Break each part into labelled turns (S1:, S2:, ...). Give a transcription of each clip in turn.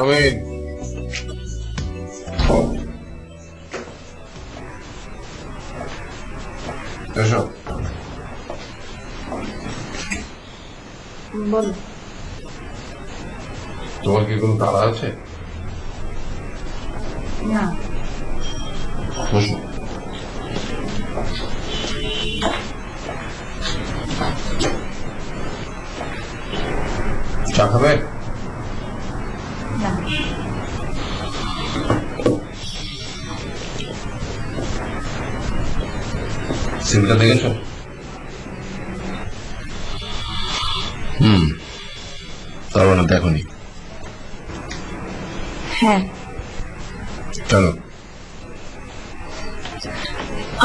S1: আমি এসো।
S2: বলো।
S1: তোমার কি কোনো তাড়া আছে?
S2: না।
S1: বসো। চা খাবে?
S2: না।
S1: সিমটা দেখেছো? তার মানে দেখোনি?
S2: হ্যাঁ।
S1: চলো।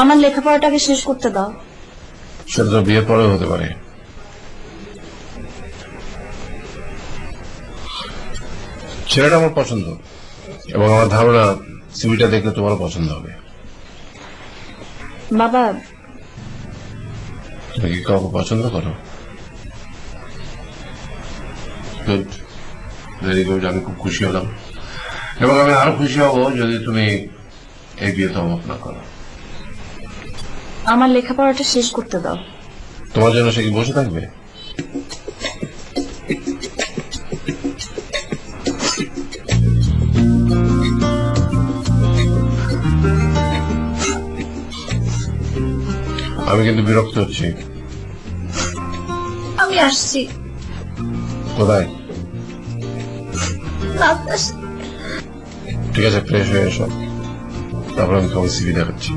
S2: আমার লেখাপড়াটাকে শেষ করতে দাও।
S1: সেটা তো বিয়ের পরেও হতে পারে। ছেলেটা আমার পছন্দ এবং আমার ধারণা সিভিটা দেখলে তোমারও পছন্দ হবে।
S2: বাবা,
S1: তুমি কি কাউকে পছন্দ করো? Good, very good. আমি খুব খুশি হলাম এবং আমি আরো খুশি হব যদি তুমি এই বিয়েতে অমত না করো।
S2: আমার লেখাপড়াটা শেষ করতে দাও।
S1: তোমার জন্য সে কি বসে থাকবে? আমি কিন্তু বিরক্ত হচ্ছি।
S2: আমি আসছি।
S1: কোথায়? ঠিক আছে, ফ্রেশ হয়ে এসো, তারপর আমি তোমাকে সিভি দেখাচ্ছি।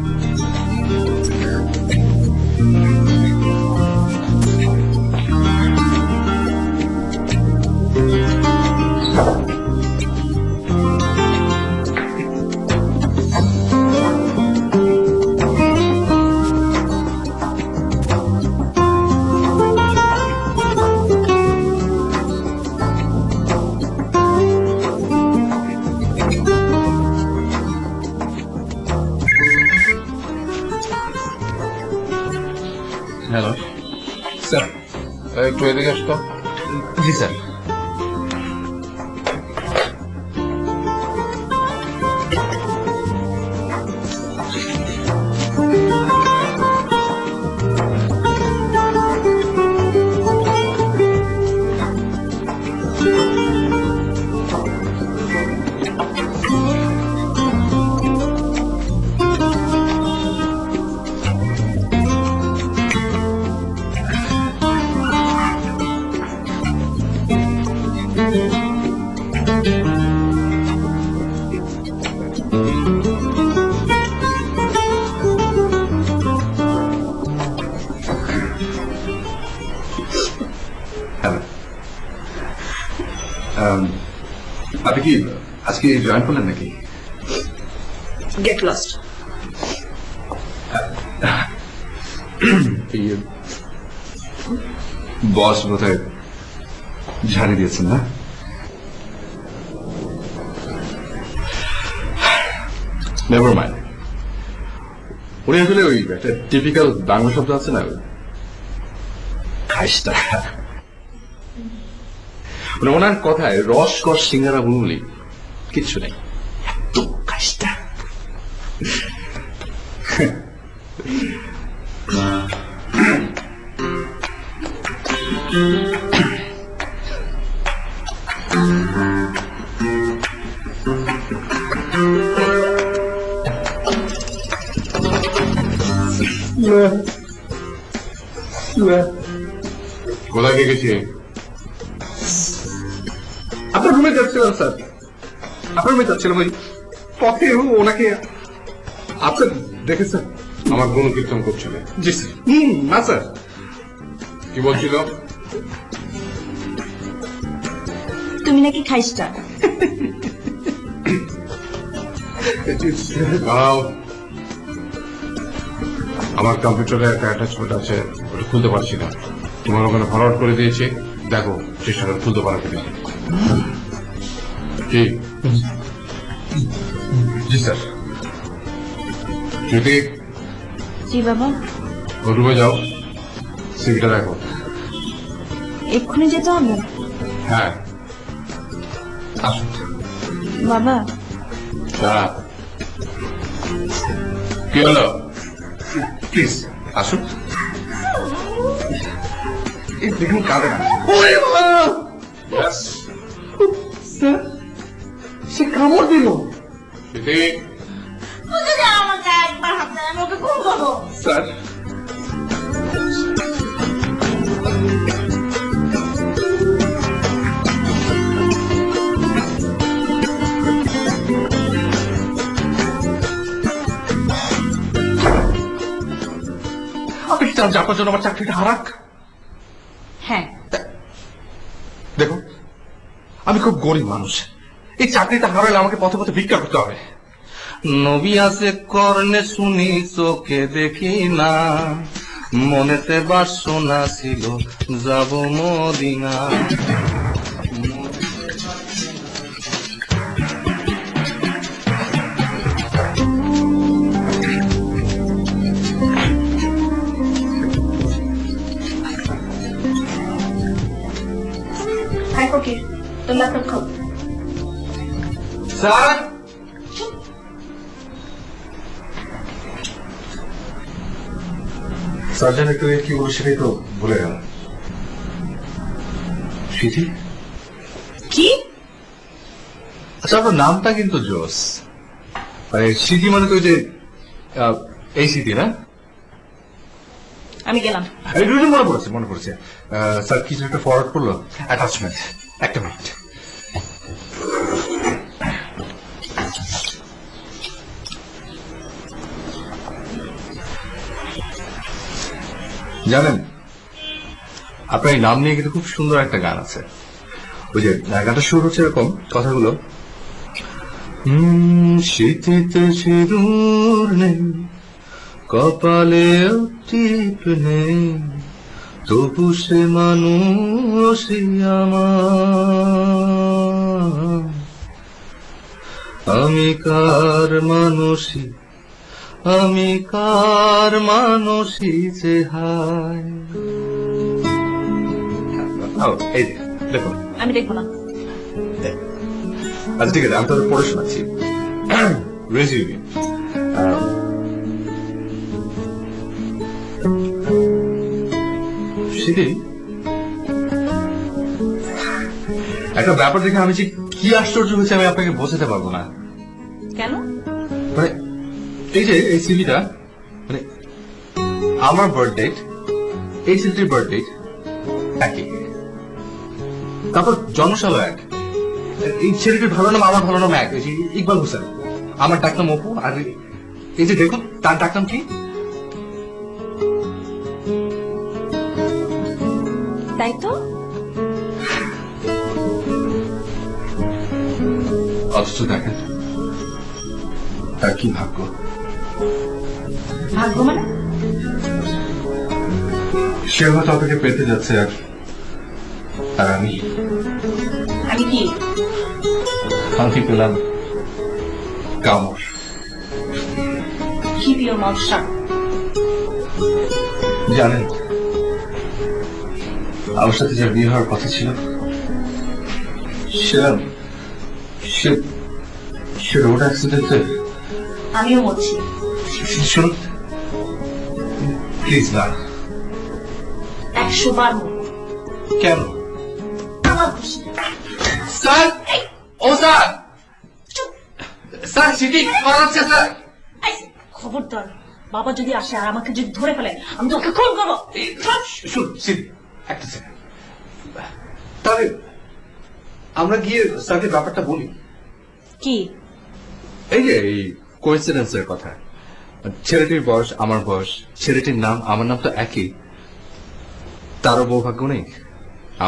S1: Hello
S3: sir.
S1: একটু এদিকে আসতো।
S3: জি স্যার।
S4: আপনি কি আজকে জয়েন করলেন নাকি?
S2: Get lost.
S4: বস বোধহয় ঝাড়ি দিয়েছেন না? Never mind. উনি আসলে ওই একটা টিপিক্যাল বাংলা শব্দ আছে না, খাইস্তা। ওনার কথায় রস কস সিঙ্গারা বুনলি কিচ্ছু নেই, এত খাইস্তা।
S1: কোথায় গেছি?
S4: আপনার রুমে যাচ্ছিলাম স্যার, আপনার রুমে যাচ্ছিলাম, ওই পথে ওনাকে আপনার দেখেছেন।
S1: আমার গুণ কীর্তন করছিল।
S4: জি স্যার। না স্যার।
S1: কি বলছিল?
S2: তুমি নাকি খাইস্টা।
S1: দাঁড়াও, আমার কম্পিউটারে একটা অ্যাটাচমেন্ট আছে, ওটা খুলতে পারছি না। তোমার ওখানে ফরওয়ার্ড করে দিয়েছি, দেখো চেষ্টা করে খুলতে পারো কিনা। কি?
S4: জি স্যার।
S1: যদি
S2: জি বাবা।
S1: ও রুমে যাও, সিভিটা দেখো।
S2: এক্ষুনি যেতে হবে?
S1: হ্যাঁ,
S4: আসুন।
S2: বাবা
S1: হ্যাঁ কি হলো প্লিজ আসুন
S4: এই দেখুন কাঁদে না
S1: Yes.
S4: স্যার সে কামড় দিল
S1: সিদ্ধি
S4: স্যার আপনি কি চান যে আপনার জন্য আমার চাকরিটা হারাক?
S2: হ্যাঁ
S4: দেখুন আমি খুব গরিব মানুষ, এই চাকরিটা হারালে আমাকে পথে পথে ভিক্ষা করতে হবে।
S3: নবী আছে কর্ণে শুনি চোখে দেখি না, মনেতে বাসনা ছিল যাব মদিনা।
S2: হাই ফকির তোর ল্যাপটপ খাও।
S4: স্যার সার্জন একটু কি বলো সেটাই তো ভুলে গেল।
S3: সিথি,
S2: কি
S3: আচ্ছা আপনার নামটা কিন্তু জোস। মানে সিথি মানে তো ওই যে এই সিথি না?
S2: আমি গেলাম।
S4: মনে পড়েছে স্যার কিছু একটা ফরওয়ার্ড করলো অ্যাটাচমেন্ট, একটা মিনিট।
S3: জানেন আপনার এই নাম নিয়ে কিন্তু খুব সুন্দর একটা গান আছে। ওই যে গানটা শুরু হচ্ছে এরকম কথাগুলো, শীতিতে সিঁদুর নেই, কপালে টিপ নেই, তবু সে মানুষই আমার। আমি কার মানুষই, আমি কার মানুষই যে হায়।
S4: এই যে, দেখুন
S2: আমি দেখবো না।
S4: আচ্ছা ঠিক আছে, আমি তাদের পড়ে শোনাচ্ছি। রেজিউমে
S3: সিদি, একটা ব্যাপার দেখে আমি যে কি আশ্চর্য হয়েছে আমি আপনাকে বোঝাতে পারবো না।
S2: কেন?
S3: মানে এই যে এই সিভিটা, মানে আমার বার্থডে, এই ছেলেটির বার্থডে একই, তারপর জন্মসালও এক, এই ছেলেটির ভালো নাম আমার ভালো নাম এক, এই যে ইকবাল হোসেন, আমার ডাকনাম অপু, আর এই যে দেখুন তার ডাকনাম কি?
S2: তাই তো।
S3: অথচ দেখেন তার কি ভাগ্য।
S2: ভাগ্য মানে?
S3: সে হয়তো আপনাকে পেতে যাচ্ছে, আর আমি
S2: কি
S3: আমি পেলাম কামড়।
S2: Keep your mouth shut.
S3: জানেন আমার সাথে যার বিয়ে হওয়ার কথা ছিল সে রোড অ্যাক্সিডেন্টে।
S2: আমিও মরছি।
S3: শুনুন প্লিজ না।
S2: 100 বার মরবো।
S3: কেন?
S2: আমার খুশি।
S3: স্যার, ও স্যার, স্যার সিটি মারাচ্ছে স্যার।
S2: এই, খবরদার বাবা যদি আসে আর আমাকে যদি ধরে ফেলে আমি তোকে খুন করবো।
S3: শুনুন সিটি, একটা সেকেন্ড, তাহলে আমরা গিয়ে স্যারকে ব্যাপারটা বলি।
S2: কি?
S3: এই যে এই কোইন্সিডেন্সের কথা, ছেলেটির বয়স আমার বয়স, ছেলেটির নাম আমার নাম তো একই, তারও বৌভাগ্য নেই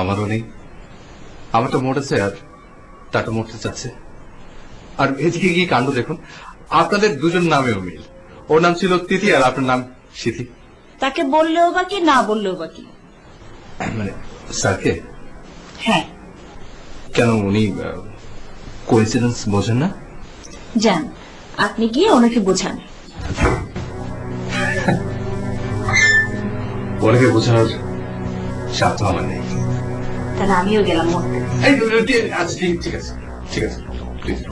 S3: আমারও নেই, আমারটা মরেছে আর তারটা মরতে চাচ্ছে। আর এদিকে গিয়ে কাণ্ড দেখুন, আপনাদের দুজন নামেও মিল, ওর নাম ছিল তিথি আর আপনার নাম সিথি।
S2: তাকে বললেও বা কি, না বললেও বা কি?
S3: মানে স্যারকে?
S2: হ্যাঁ।
S3: কেন উনি কোইন্সিডেন্স বোঝেন না?
S2: যান আপনি গিয়ে ওনাকে বোঝান।
S3: ওনাকে বোঝানোর সাধ্য আমার নেই।
S2: তাহলে আমিও গেলাম মরতে।
S3: আচ্ছা ঠিক আছে ঠিক আছে,
S1: প্লিজ।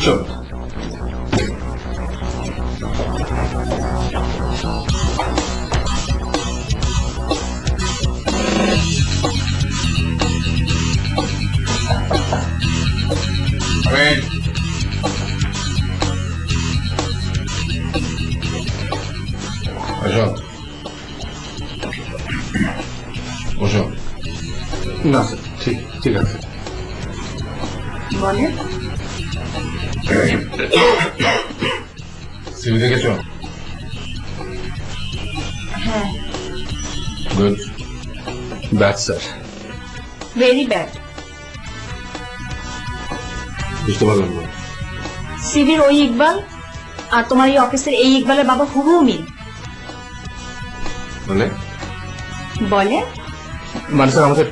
S3: চল।
S1: আসো বসো।
S3: না স্যার, ঠিক আছে।
S2: বলেন।
S1: সিভি দেখেছো?
S2: হ্যাঁ,
S1: good.
S3: Bad sir.
S2: Very bad.
S1: বুঝতে পারলাম না।
S2: সিভির ওই ইকবাল আর তোমার এই অফিসের এই ইকবালের বাবা হুবহু মিল।
S1: মানে
S2: বলে
S3: মানে স্যার আমাদের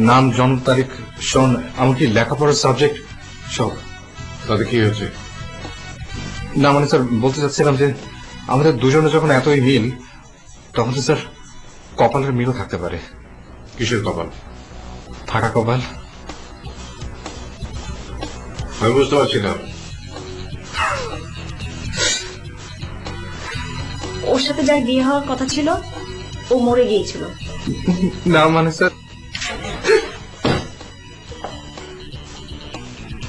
S3: নাম, জন্ম তারিখ, সন, এমনকি লেখাপড়ার সাবজেক্ট সব।
S1: তাতে কি হয়েছে?
S3: না মানে স্যার বলতে চাচ্ছিলাম যে আমাদের দুজনে যখন এতই মিল, তখন তো স্যার কপালের মিলও থাকতে পারে।
S1: কিসের কপাল?
S3: ফাঁকা কপাল।
S1: আমি বুঝতে পারছি না।
S2: ওর সাথে যার বিয়ে হওয়ার কথা ছিল ও মরে গিয়েছিল।
S3: না মানে স্যার,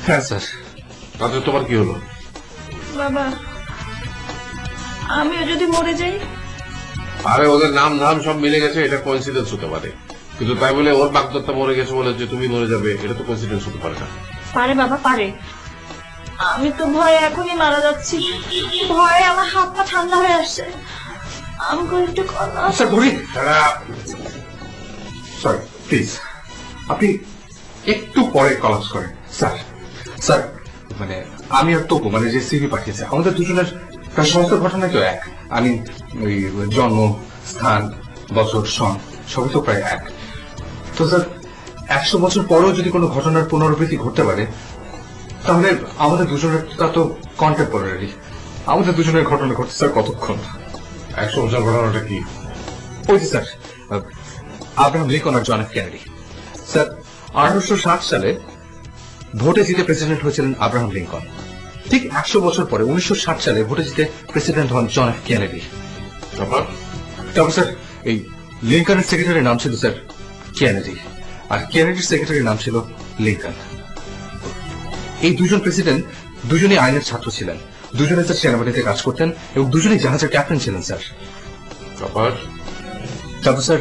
S3: হ্যাঁ স্যার।
S1: তাতে তোমার কি হলো?
S2: বাবা, আমিও যদি মরে যাই?
S1: আরে ওদের নাম ধাম সব মিলে গেছে, এটা কোইন্সিডেন্স হতে পারে, কিন্তু তাই বলে ওর বাগদত্তা মরে গেছে বলে যে তুমি মরে যাবে, এটা তো কোইন্সিডেন্স হতে পারে না।
S2: পারে বাবা, পারে। আমি তো ভয়ে এখনই মারা যাচ্ছি, ভয়ে আমার হাত পা ঠান্ডা হয়ে আসছে। আমি একটু
S3: স্যার বলি,
S1: খারাপ।
S4: সরি প্লিজ, আপনি একটু পরে কলাপস করেন।
S3: স্যার মানে আমি আর তপু মানে যে সিভি পাঠিয়েছে, আমাদের দুজনের প্রায় সমস্ত ঘটনাই তো এক। আমি ওই জন্ম, স্থান, বছর, সন সবই তো প্রায় এক। তো স্যার 100 বছর পরেও যদি কোনো ঘটনার পুনরাবৃত্তি ঘটতে পারে, তাহলে আমাদের দুজনের তা তো কন্টেম্পোরারি। আমাদের দুজনের ঘটনা ঘটছে স্যার কতক্ষণ?
S1: 100 বছর ঘটনাটা কি?
S3: ওই যে স্যার আব্রাহাম লিঙ্কন আর জন এফ কেনেডি। স্যার 1860 সালে ভোটে জিতে প্রেসিডেন্ট হয়েছিলেন আব্রাহাম লিঙ্কন। ঠিক 100 বছর পরে 1960 সালে ভোটে জিতে প্রেসিডেন্ট হন জন এফ কেনেডি। তারপর স্যার এই লিঙ্কনের সেক্রেটারির নাম ছিল স্যার কেনেডি, আর কেনেডির সেক্রেটারির নাম ছিল লিঙ্কন। এই দুজন প্রেসিডেন্ট দুজনেই আইনের ছাত্র ছিলেন, দুজনে স্যার সেনাবাহিনীতে কাজ করতেন এবং দুজনেই জাহাজের ক্যাপ্টেন ছিলেন স্যার। তারপর স্যার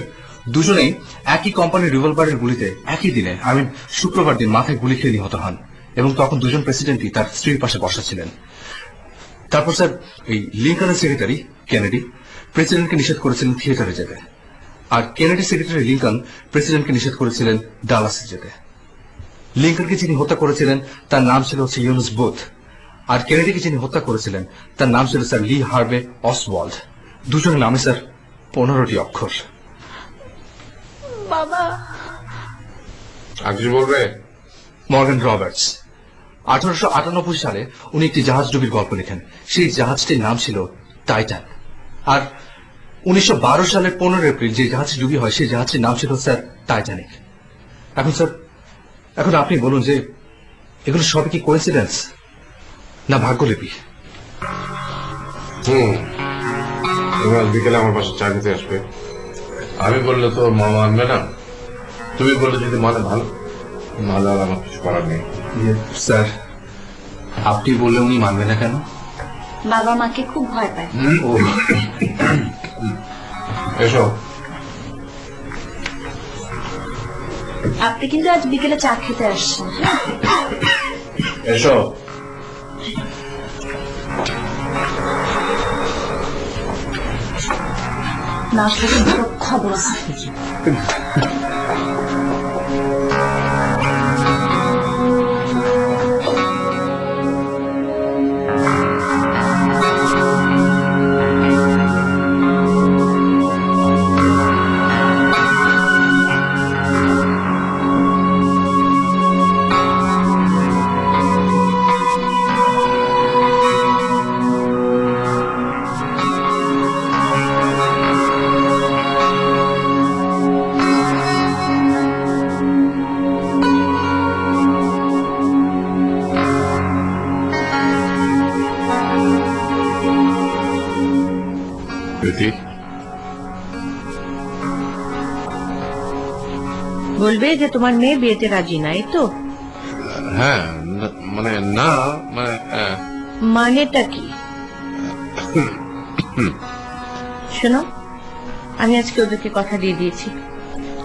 S3: দুজনেই একই কোম্পানির রিভলভারের গুলিতে একই দিনে, শুক্রবার দিন মাথায় গুলি খেয়ে নিহত হন, এবং তখন দুজন প্রেসিডেন্টই তার স্ত্রীর পাশে বসা ছিলেন। তারপর স্যার এই লিঙ্কনের সেক্রেটারি কেনেডি প্রেসিডেন্টকে নিষেধ করেছিলেন থিয়েটারে যেতে, আর কেনেডির সেক্রেটারি লিঙ্কন প্রেসিডেন্টকে নিষেধ করেছিলেন ডালাসে যেতে। লিঙ্কনকে যিনি হত্যা করেছিলেন তার নাম ছিল ইউনুস বুথ, আর কেনেডিকে যিনি হত্যা করেছিলেন তার নাম ছিল স্যার লি হার্ভে অসওয়াল্ড। দুজনের নামে স্যার 15টি অক্ষর।
S2: বাবা,
S1: আর কিছু বলবে?
S3: মর্গান রবার্টস 1898 সালে উনি একটি জাহাজ ডুবির গল্প লেখেন। সেই জাহাজটির নাম ছিল টাইটান। আর 1912 সালের 15 এপ্রিল যে জাহাজটি ডুবি হয় সেই জাহাজটির নাম ছিল স্যার টাইটানিক। এখন স্যার, এখন আপনি বলুন যে এগুলো সবই কি কোইন্সিডেন্স না ভাগ্যলিপি?
S1: তুমি আজ বিকেলে আমার পাশে চা খেতে আসবে। আমি বললে তো মা মানবে না, তুমি বললে যদি মানে ভালো, নাহলে আর আমার কিছু করার নেই।
S3: স্যার আপনি বললে উনি মানবে না কেন?
S2: বাবা মাকে খুব ভয় পায়।
S3: ও
S1: এসো।
S2: আপনি কিন্তু আজ বিকেলে চা খেতে আসছেন।
S1: এসো।
S2: না আসলে তো বড় খবর আছে।
S1: প্রীতি,
S5: বলবে যে তোমার মেয়ে বিয়েতে রাজি না, এই তো?
S1: হ্যাঁ মানে না মানে
S5: মানেটা কি? শোনো, আমি আজকে ওদেরকে কথা দিয়ে দিয়েছি।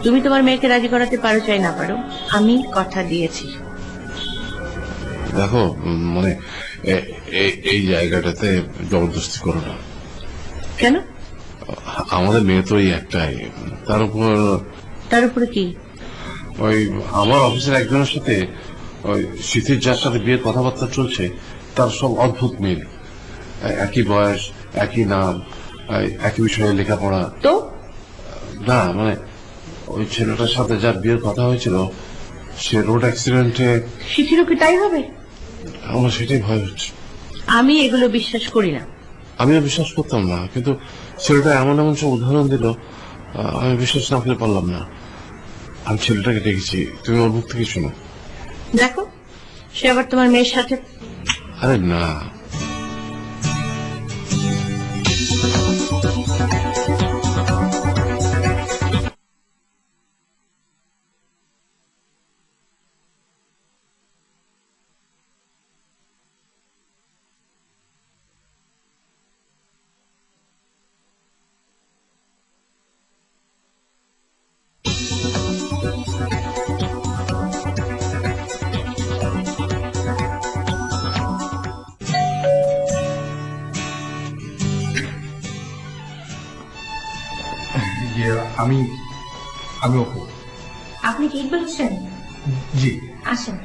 S5: তুমি তোমার মেয়েকে রাজি করাতে পারো চাই না পারো, আমি কথা দিয়েছি।
S1: দেখো মানে এই জায়গাটাতে জবরদস্তি করো না।
S5: কেন?
S1: আমাদের মেয়ে তো এই একটাই, তার উপরে
S5: কি?
S1: ওই আমার অফিসের একজনের সাথে ওই শীতের যার সাথে বিয়ের কথাবার্তা চলছে, তার সব অদ্ভুত মিল। একই বয়স, একই নাম, একই বিষয়ে লেখাপড়া।
S5: তো
S1: না মানে ওই ছেলেটার সাথে যার বিয়ের কথা হয়েছিল, সে রোড অ্যাক্সিডেন্টে।
S5: শিখিরও কি তাই হবে?
S1: আমার সেটাই ভয় হচ্ছে।
S5: আমি এগুলো বিশ্বাস করি না।
S1: আমিও বিশ্বাস করতাম না, কিন্তু ছেলেটা এমন এমন সব উদাহরণ দিল, আমি বিশ্বাস না করতে পারলাম না। আমি ছেলেটাকে দেখেছি, তুমি ওর মুখ থেকে শোনো।
S5: দেখো, সে আবার তোমার মেয়ের সাথে।
S1: আরে না,
S4: আমি আমি অপু।
S2: আপনি ঠিক বলছেন?
S4: জি।
S2: আসেন।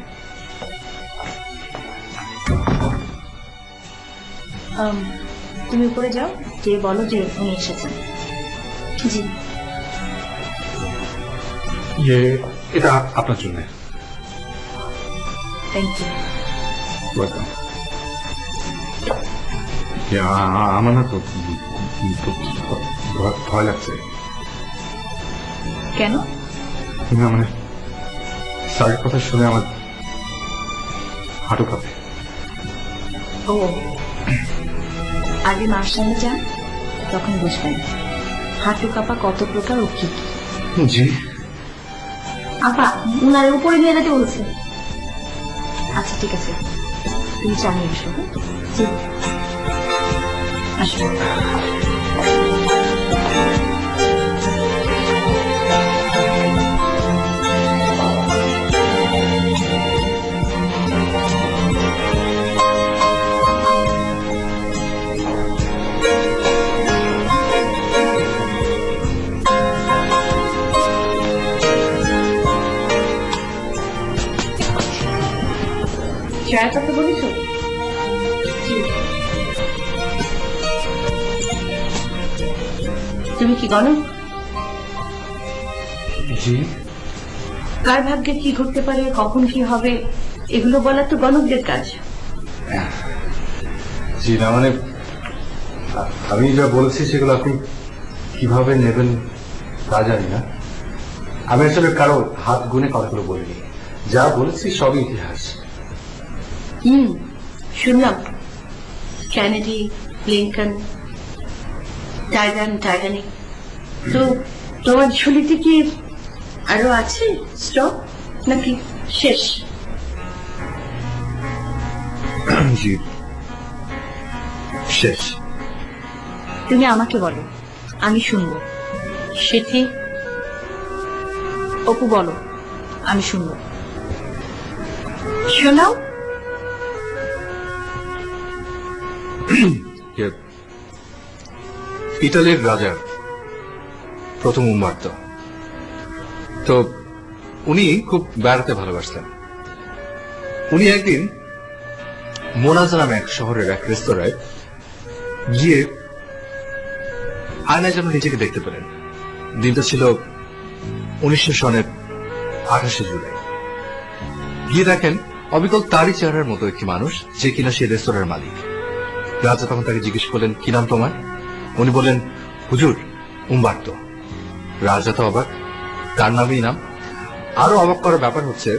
S2: তুমি উপরে যাও, যে বলো যে উনি এসেছেন। জি।
S4: এটা আপনার জন্য।
S2: Thank you.
S4: আমার না তো ভয় লাগছে।
S2: কেন?
S4: না মানে স্যারের কথা শুনে আমার হাঁটু কাঁপে।
S2: ও, আগে মার সঙ্গে যান, তখন বুঝবেন হাঁটু কাঁপা কত প্রকার ও কি।
S4: জি।
S2: আপা, উনার উপরে নিয়ে যেতে বলছে। আচ্ছা ঠিক আছে, তুমি জানিয়ে এসো। জি, আসো। চায়ের কথা বলেছ?
S5: তুমি কি গণক?
S4: জি।
S5: কার ভাগ্যে কি ঘটতে পারে, কখন কি হবে, এগুলো বলা তো গণকদের কাজ।
S4: জি না মানে আমি যা বলেছি সেগুলো আপনি কিভাবে নেবেন তা জানি না। আমি আসলে কারো হাত গুনে কথাগুলো বলিনি, যা বলেছি সবই ইতিহাস।
S5: শুনলাম কেনেডি, লিঙ্কন, টাইটানিক। তো তোমার ঝুলিতে কি আরো আছে স্টক, নাকি শেষ?
S4: জি শেষ।
S5: তুমি আমাকে বলো, আমি শুনবো। সেটি অপু বলো, আমি শুনবো। শোনাও।
S3: ইতালির রাজার প্রথম উম্বার্তো, তো উনি খুব বেড়াতে ভালোবাসতেন। উনি একদিন মোনাজা নামে এক শহরের এক রেস্তোরাঁয় গিয়ে আয়নায় যেন নিজেকে দেখতে পেলেন। দিনটা ছিল 1900 সনের 28শে জুলাই। গিয়ে দেখেন অবিকল তারই চেহারার মতো একটি মানুষ, যে কিনা সেই রেস্তোরাঁর মালিক। রাজা তখন তাকে জিজ্ঞেস করলেন, কি নাম তোমার? উনি বললেন, হুজুর, উম্বার্তো। রাজা তো অবাক, তার নামই নাম। আরো অবাক করার ব্যাপার হচ্ছে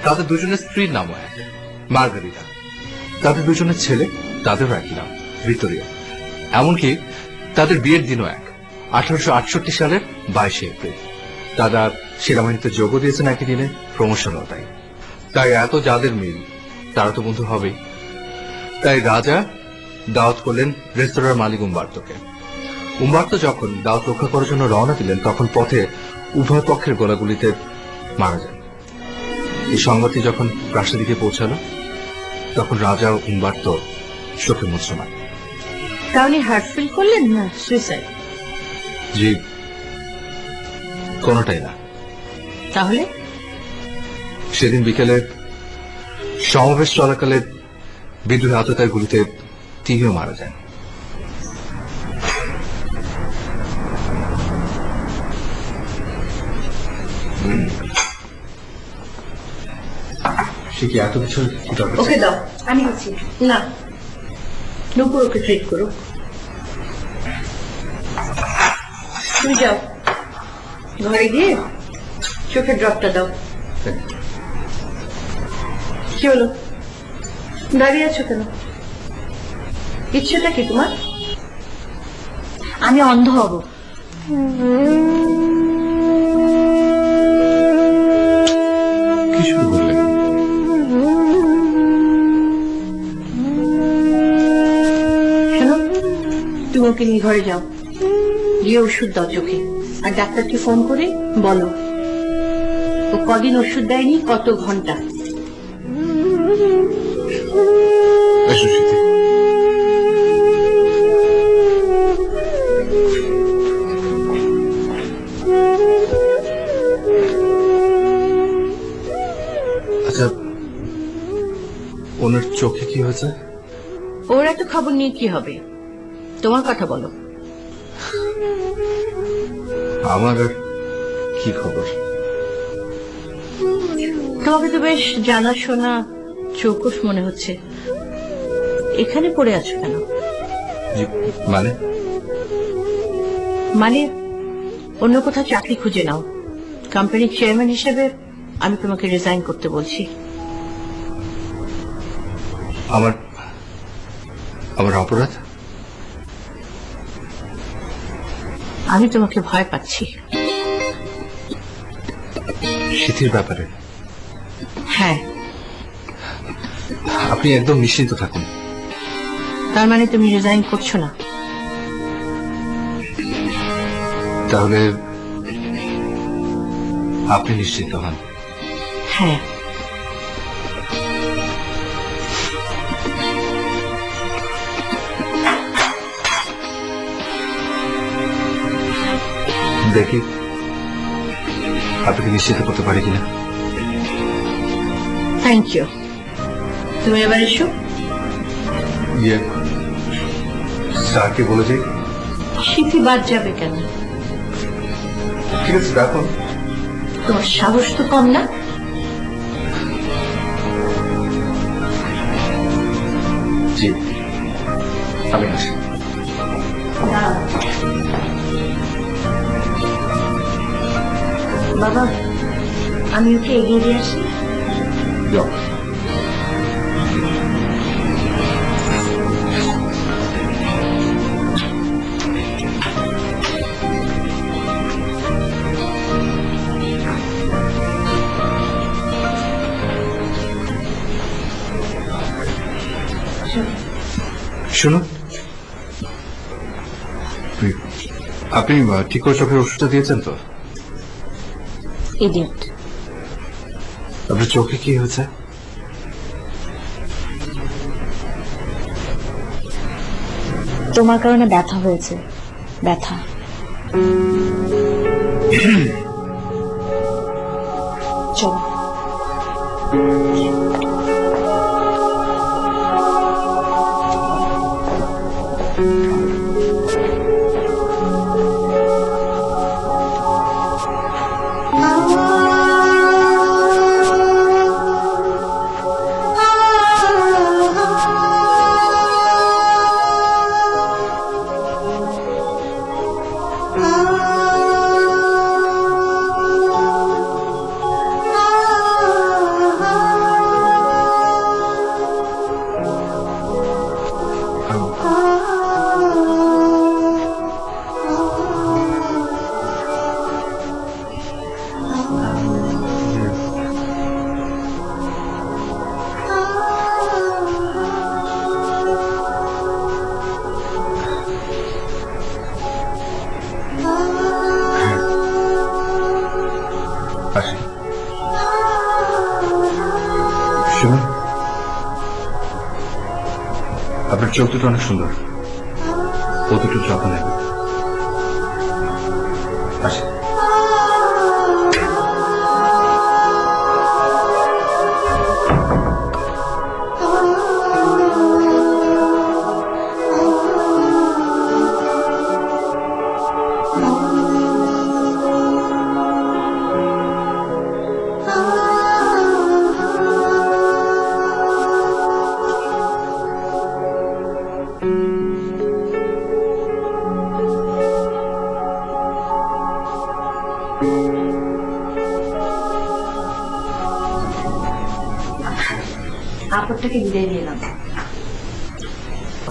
S3: তাদের দুজনের স্ত্রীর নামও এক, মার্গারিটা। তাদের দুজনের ছেলে, তাদেরও একই নাম, ভিক্টোরিয়া। এমনকি তাদের বিয়ের দিনও এক, 1868 সালের 22 এপ্রিল। দাদা সেনাবাহিনীতে যোগ দিয়েছেন একই দিনে, প্রমোশনও তাই। তাই এত যাদের মিল তারা তো বন্ধু হবেই। তাই রাজা দাওয়াত করলেন রেস্তোরাঁর মালিক উম্বার্তোকে। উম্বার্তো যখন দাওয়াত রক্ষা করার জন্য রওনা দিলেন তখন পথে উভয় পক্ষের গোলাগুলিতে মারা যান। এই সংবাদটি যখন প্রাসাদিকে পৌঁছালো তখন রাজা ও উম্বার্তো শোকে মুহ্যমান।
S5: তাহলে হার্ট ফিল করলেন না সুইসাইড?
S3: জি, কোনটাই না।
S5: তাহলে
S3: সেদিন বিকেলে সমাবেশ চলাকালে বিদ্রোহী আততায়ীর গুলিতে তিনিও মারা যান।
S4: সে কি এত কিছু কি দরকার
S5: ওকে দাও, আমি আছি। না, নূপুর ওকে ট্রিট করো। তুমি যাও, ঘরে গিয়ে চোখের ড্রপটা দাও। কি হলো, দাঁড়িয়ে আছো কেন? ইচ্ছেটা কি তোমার?
S2: আমি অন্ধ হব।
S1: কি শুরু করলেন?
S5: শোনো, তুমি ওকে নিয়ে ঘরে যাও, গিয়ে ওষুধ দাও চোখে, আর ডাক্তারকে ফোন করে বলো ও কদিন ওষুধ দেয়নি, কত ঘন্টা।
S1: এসো শীতে।
S3: আচ্ছা, ওনার চোখে কি হয়েছে?
S5: ওর এত খবর নিয়ে কি হবে, তোমার কথা বলো।
S3: আমার আর কি খবর?
S5: তোমাকে তো বেশ জানাশোনা চৌকস মনে হচ্ছে, এখানে পড়ে আছো কেন?
S3: জি, মানে
S5: মানে অন্য কোথাও চাকরি খুঁজে নাও। কোম্পানির চেয়ারম্যান হিসেবে আমি তোমাকে রিজাইন করতে বলছি।
S3: আমার আমার অপরাধ?
S5: আমি তোমাকে ভয় পাচ্ছি।
S3: সিথির ব্যাপারে?
S5: হ্যাঁ।
S3: আপনি একদম নিশ্চিন্ত থাকুন।
S5: তার মানে তুমি রিজাইন করছো না?
S3: তাহলে আপনি নিশ্চিন্ত হন।
S5: হ্যাঁ।
S3: দেখি আপনাকে নিশ্চিত করতে পারি কিনা।
S5: Thank you. তুমি এবার এসো।
S4: ইয়ে স্যারকে বলে যাই।
S5: সিথি বাদ যাবে কেন?
S4: ঠিক আছে, দেখুন।
S5: তোমার সাহস তো কম না।
S4: জি, আমি আসি।
S2: বাবা, আমি ওকে এগিয়ে দিয়ে আসি।
S4: যাও।
S3: শুনুন, আপনি ঠিক করে চোখের ওষুধটা দিয়েছেন তো?
S2: ইডিয়েট।
S3: আপনার চোখে কি হয়েছে?
S2: তোমার কারণে ব্যথা হয়েছে, ব্যথা। চলো।
S4: আপনার চোখ দুটো অনেক সুন্দর, ও দুটো যত্ন নেবে। আসি।
S5: আপদটাকে বিদায় দিলাম।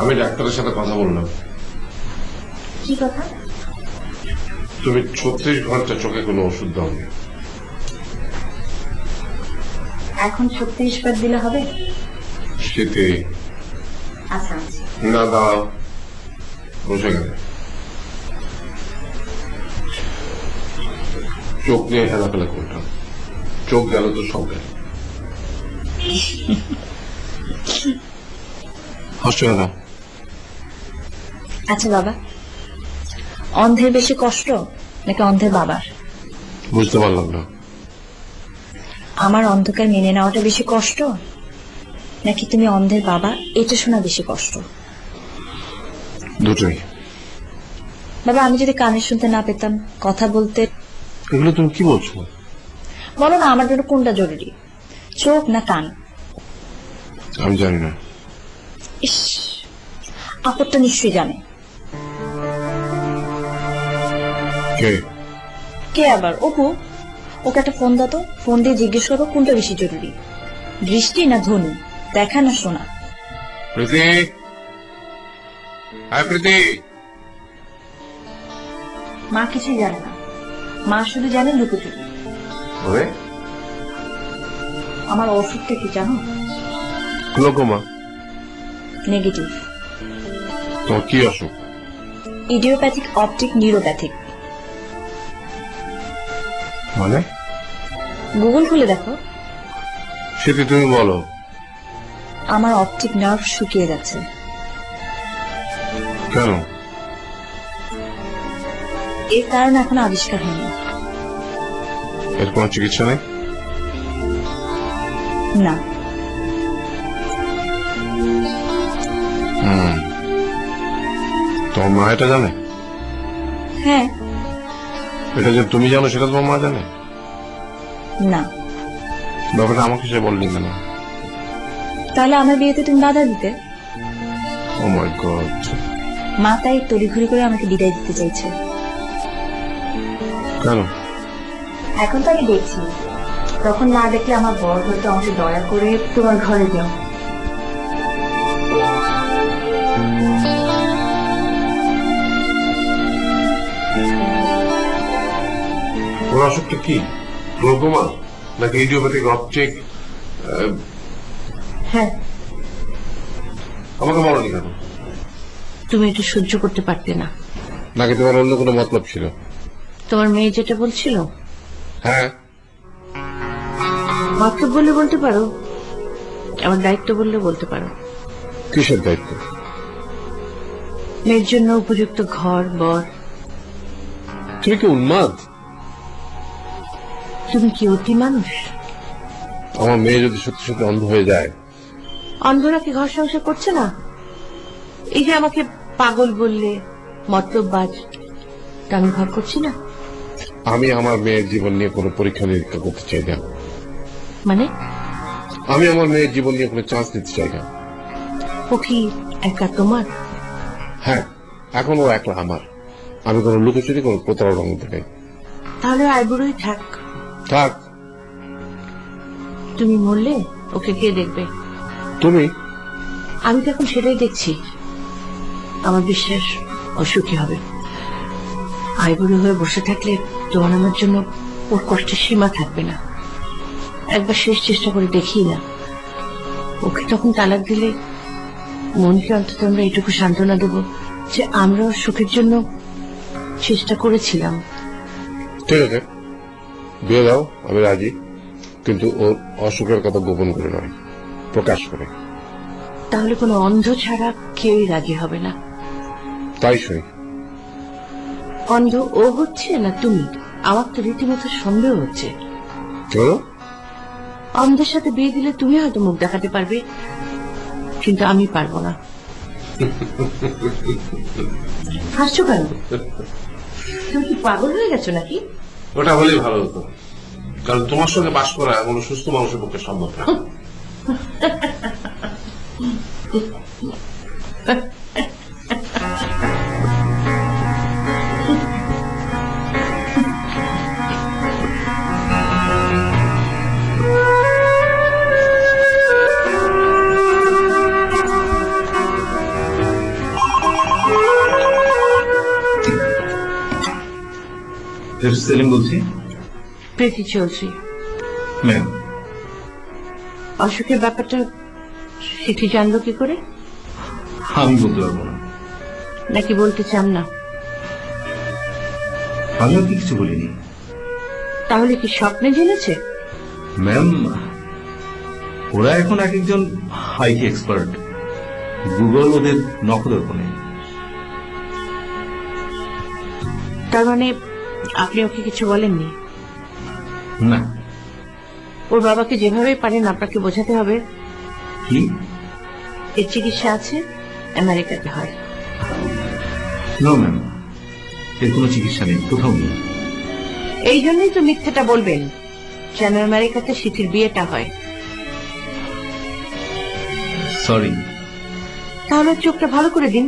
S1: আমি ডাক্তারের সাথে কথা বললাম,
S5: কি কথা?
S1: তুমি 36 ঘন্টা চোখে কোনো ওষুধ দাওনি।
S5: এখন 36 বার দিলে হবে?
S1: শীতে
S5: আচ্ছা আচ্ছা।
S1: না, দাঁড়াও, বসে গেলে চোখ নিয়ে হেলাফেলা করতাম, চোখ গেল তো সব গেল। হাসছো না?
S2: আচ্ছা বাবা, অন্ধের বেশি কষ্ট নাকি অন্ধের বাবার?
S1: বুঝতে পারলাম না।
S2: আমার অন্ধকার মেনে নেওয়াটা বেশি কষ্ট নাকি তুমি অন্ধের বাবা এটা শোনা বেশি কষ্ট?
S1: দুটোই।
S2: বাবা, আমি যদি কানে শুনতে না পেতাম, কথা বলতে,
S1: এগুলো তুমি কি বলছো?
S2: বলো না আমার জন্য কোনটা জরুরি, চোখ না কান?
S1: আমি জানি না।
S2: ইস, আপদটা নিশ্চয়ই জানে।
S1: কে?
S2: কে আবার? অপু। ওকে একটা ফোন দাও তো, ফোন দিয়ে জিজ্ঞেস করো কোনটা বেশি জরুরি, দৃষ্টি না ধ্বনি, দেখা না শোনা।
S1: প্রীতি, হাই প্রীতি।
S2: মা কিছুই জানে না, মা শুধু জানে লুকোচুরি।
S1: ওরে,
S2: আমার ওষুধটা কি জানো?
S1: গ্লোকোমা।
S2: নেগেটিভ।
S1: তোমার কি অসুখ?
S2: Idiopathic optic neuropathic.
S1: মানে?
S2: গুগল খুলে দেখো।
S1: সেটি তুমি বলো।
S2: আমার অপটিক নার্ভ শুকিয়ে যাচ্ছে।
S1: কেন?
S2: এর কারণ এখনো আবিষ্কার হয়নি।
S1: এর কোনো চিকিৎসা নেই?
S2: না।
S1: তোমার মা এটা জানে?
S2: হ্যাঁ।
S1: এটা যে তুমি জানো সেটা তোমার মা জানে?
S2: না।
S1: ব্যাপারটা আমাকে সে বললি কেন?
S2: তাহলে আমার বিয়েতে তুমি বাধা দিতে।
S1: ও মাই গড।
S2: মা তাই তড়িঘড়ি করে আমাকে বিদায় দিতে চাইছে।
S1: কেন?
S2: এখন তো আমি দেখছি, তখন না দেখলে আমার বড় হয়তো আমাকে দয়া করে তোমার ঘরে যাও।
S1: ওর অসুখটা কি? গ্লোকোমা নাকি ইডিওপ্যাথিক অপটিক?
S5: হ্যাঁ,
S1: আমাকে বলনি কেন?
S5: তুমি এটা সহ্য করতে পারতে না।
S1: নাকি তোমার অন্য কোনো মতলব ছিল?
S5: তোমার মেয়ে যেটা বলছিল,
S1: হ্যাঁ।
S5: মতলব বললে বলতে পারো, আমার দায়িত্ব বললে বলতে পারো।
S1: কিসের দায়িত্ব?
S5: মেয়ের জন্য উপযুক্ত ঘর বর।
S1: তুমি কি উন্মাদ?
S5: তুমি কি অতি মানুষ?
S1: আমার মেয়ে যদি সত্যি সত্যি অন্ধ হয়ে যায়?
S5: অন্ধরা কি ঘর সংসার করছে না? এই যে আমাকে পাগল বললে, মতলববাজ, তা আমি ঘর করছি না?
S1: আমি আমার মেয়ের জীবন নিয়ে কোনো পরীক্ষা নিরীক্ষা করতে চাই না।
S5: মানে?
S1: আমি আমার মেয়ের জীবন নিয়ে কোনো চান্স নিতে চাই না।
S5: ও কি একা তোমার?
S1: হ্যাঁ, এখন ও একলা আমার। আমি কোনো লুকোচুরি কোনো প্রতারণার মধ্যে নেই।
S5: তাহলে আইবুড়োই থাক।
S1: থাক।
S5: তুমি মরলে ওকে কে দেখবে?
S1: তুমি?
S5: আমি তো এখন সেটাই দেখছি। আমার বিশ্বাস অসুখী হবে। আইবুড়ো হয়ে বসে থাকলে তোমার আমার জন্য ওর কষ্টের সীমা থাকবে না। একবার শেষ চেষ্টা করে দেখি না, ওকে তখন তালাক দিলে মনকে অন্তত আমরা এটুকু সান্ত্বনা দেবো যে আমরা ওর সুখের জন্য চেষ্টা করেছিলাম।
S1: ঠিক আছে, বিয়ে দাও, আমি রাজি, কিন্তু ওর অসুখের কথা গোপন করে নয়, প্রকাশ করে।
S5: তাহলে কোনো অন্ধ ছাড়া কেউই রাজি হবে না।
S1: তাই সই।
S5: অন্ধ ও হচ্ছে না তুমি? আমার তো রীতিমতো সন্দেহ হচ্ছে।
S1: কেন?
S5: অন্ধের সাথে বিয়ে দিলে তুমি হয়তো মুখ দেখাতে পারবে, কিন্তু আমি পারবো না। হাসছো কেন? তুমি কি পাগল হয়ে গেছো নাকি?
S1: ওটা হলেই ভালো হতো, কারণ তোমার সঙ্গে বাস করা কোনো সুস্থ মানুষের পক্ষে সম্ভব না।
S4: সেলিম বলছি।
S5: প্রীতি চলছে।
S4: ম্যাম,
S5: অসুখের ব্যাপারটা চিঠি জানলো কি করে?
S4: আমি বলতে পারবো না।
S5: নাকি বলতে চান না?
S4: আমিও কি কিছু বলিনি।
S5: তাহলে কি স্বপ্নে জেনেছে?
S4: ম্যাম, ওরা এখন এক একজন হাইটি এক্সপার্ট। গুগল ওদের নখদর্পণে।
S5: তার মানে আপনি ওকে কিছু বলেননি?
S4: না।
S5: ওর বাবাকে যেভাবে পারেন আপনাকে বোঝাতে হবে
S4: কি?
S5: এর চিকিৎসা আছে, আমেরিকাতে হয়।
S4: নো ম্যাম, এর কোনো চিকিৎসা নেই, কোথাও নেই।
S5: এই জন্যই তো মিথ্যেটা বলবেন, যেন আমেরিকাতে সিথির বিয়েটা হয়।
S4: সরি।
S5: তাহলে চোখটা ভালো করে দিন।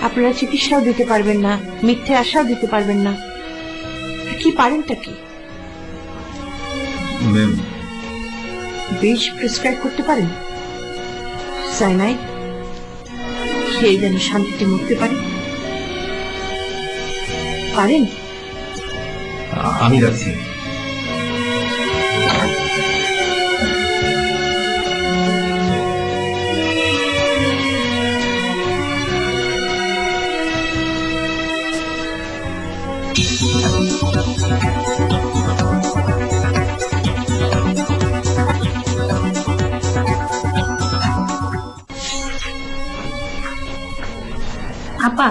S5: আপনারা চিকিৎসাও দিতে পারবেন না, মিথ্যে আশাও দিতে পারবেন না, কি পারেনটা কি?
S4: ম্যাম,
S5: বিষ প্রেসক্রাইব করতে পারেন? সাইনাইড খেয়ে যেন শান্তিতে মরতে পারে? পারেন?
S4: আমি রাখছি।
S2: আপা,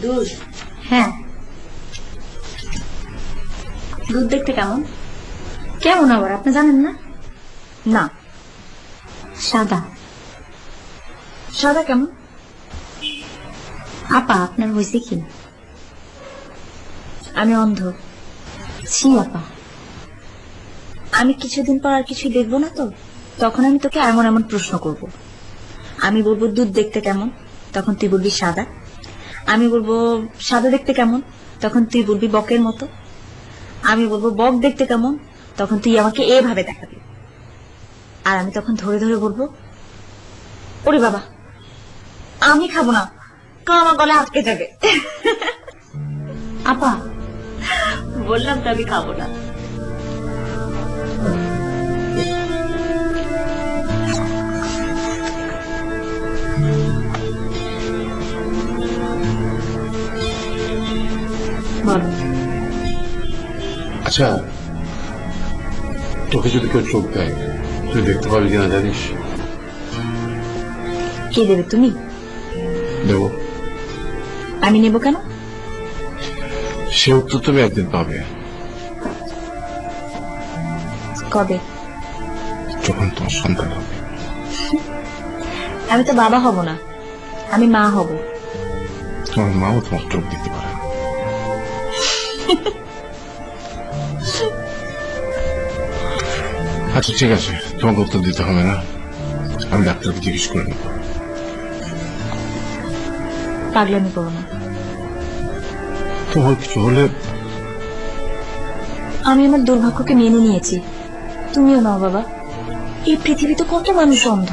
S2: দুধ? হ্যাঁ। দুধ দেখতে কেমন? কেমন আবার, আপনি জানেন না? না, সাদা। সাদা কেমন? আপা, আপনার হয়েছে কি? আমি অন্ধ। ছি আপা, আমি কিছুদিন পর আর কিছুই দেখবো না তো, তখন আমি তোকে এমন এমন প্রশ্ন করব। আমি বলবো দুধ দেখতে কেমন, তখন তুই বলবি সাদা। আমি বলবো সাদা দেখতে কেমন, তখন তুই বলবি বকের মতো। আমি বলবো বক দেখতে কেমন, তখন তুই আমাকে এভাবে দেখাবি। আর আমি তখন ধরে ধরে বলবো, ওরে বাবা, আমি খাবো না, তো আমার গলা আটকে যাবে। আপা, বললাম তো আমি খাবো না।
S1: আচ্ছা, তোকে যদি কেউ চোখ দেয়, তুই দেখতে পাবি কিনা জানিস?
S2: কে দেবে, তুমি?
S1: দেব।
S2: আমি নেব কেন?
S1: সে উত্তর তুমি একদিন পাবে,
S2: কবে?
S1: যখন তোমার সন্তান হবে।
S2: আমি তো বাবা হব না, আমি মা হব।
S1: তোমার মাও তোমার চোখ দিতে পারে না। আচ্ছা ঠিক আছে, তোমাকে উত্তর দিতে হবে না, আমি ডাক্তারকে জিজ্ঞেস করে নেব।
S2: পাগলামি করো না।
S1: তোমার কিছু হলে?
S2: আমি আমার দুর্ভাগ্যকে মেনে নিয়েছি, তুমিও নাও বাবা। এই পৃথিবীতে কত মানুষ অন্ধ,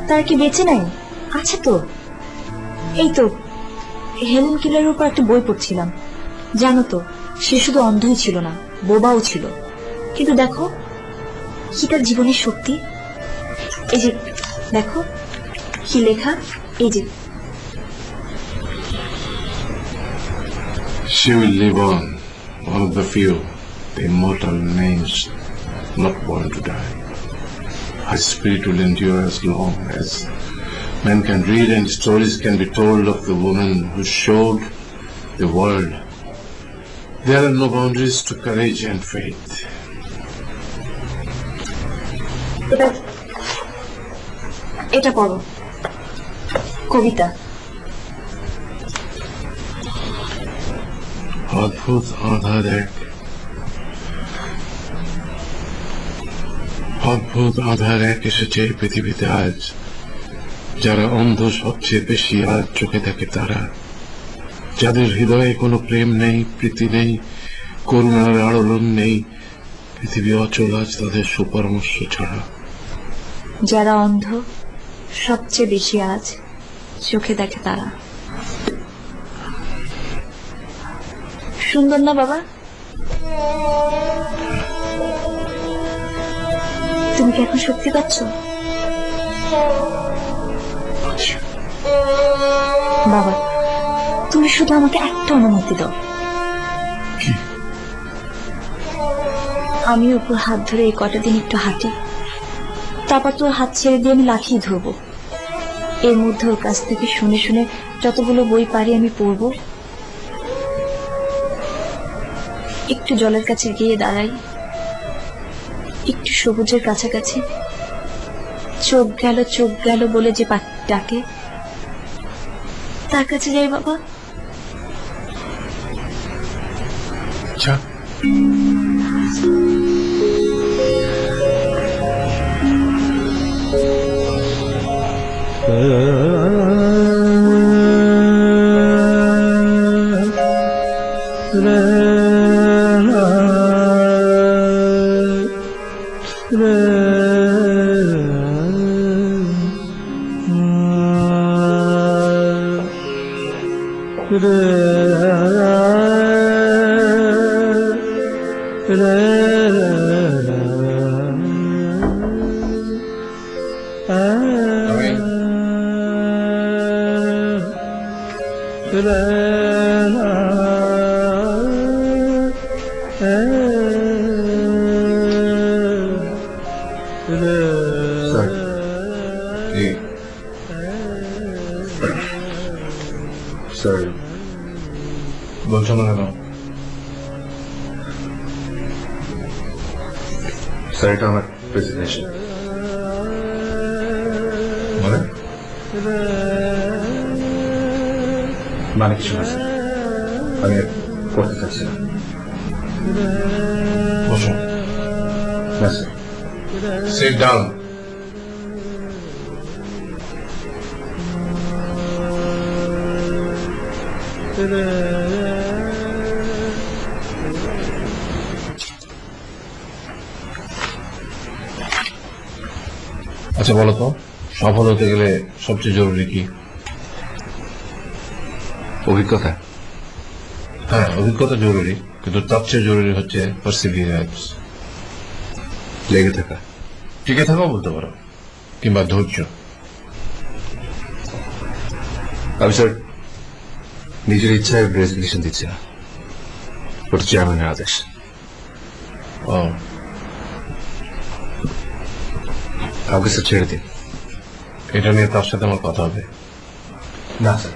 S2: তার কি বেঁচে নাই? আছে তো। এই তো হেলেন কিলারের উপর একটা বই পড়ছিলাম, জানো তো সে শুধু অন্ধই ছিল না, বোবাও ছিল। কিন্তু দেখো কি তার জীবনের শক্তি। এই যে দেখো কি লেখা, এই যে
S1: She will live on, one of the few, the immortal names not born to die. her spirit will endure as long as men can read and stories can be told of the woman who showed the world there are no boundaries to courage and faith.
S2: এটা পড়ো, কবিতা।
S1: অদ্ভুত আধার এক, অদ্ভুত আধার এক এসেছে এই পৃথিবীতে আজ। যারা অন্ধ সবচেয়ে বেশি আজ চোখে দেখে তারা, যাদের হৃদয়ে কোনো প্রেম নেই, প্রীতি নেই, করুণার আড়লন নেই, পৃথিবী অচল আজ তাদের সুপরামর্শ ছাড়া।
S2: যারা অন্ধ সবচেয়ে বেশি আজ চোখে দেখে তারা। সুন্দর না বাবা? তুমি কি এখন শক্তি পাচ্ছ? বাবা, তুমি শুধু আমাকে একটা অনুমতি দাও।
S1: কি?
S2: আমি উপর হাত ধরে এই কটা দিন একটু হাঁটি, তারপর তোর হাত ছেড়ে দিয়ে আমি লাফিয়ে ধরবো। এর মধ্যে ওর কাছ থেকে শুনে শুনে যতগুলো বই পারি আমি পড়বো। একটু জলের কাছে গিয়ে দাঁড়াই, একটু সবুজের কাছাকাছি, চোখ গেল বলে যে পাখি ডাকে তার কাছে যাই বাবা।
S1: আচ্ছা,
S4: স্যার বলছো না কেন? স্যার এটা আমার প্রেজেন্টেশন। মানে মানে কিছু না স্যার, আমি আর করতে চাচ্ছি না।
S1: বসো।
S4: না স্যার।
S1: Sit down. আচ্ছা বলো তো, সফল হতে গেলে সবচেয়ে জরুরি কি?
S3: অভিজ্ঞতা।
S1: হ্যাঁ, অভিজ্ঞতা জরুরি, কিন্তু তার চেয়ে জরুরি হচ্ছে পারসিভিয়ারেন্স,
S3: লেগে থাকা।
S1: টিকে থাকাও বলতে পারো, কিংবা ধৈর্য।
S3: আমি স্যার নিজের ইচ্ছায় রেজিগনেশন দিচ্ছি না, ওটা চেয়ারম্যানের আদেশ।
S1: ও,
S3: কাউকে স্যার ছেড়ে দিন।
S1: এটা নিয়ে তার সাথে আমার কথা হবে।
S4: না স্যার,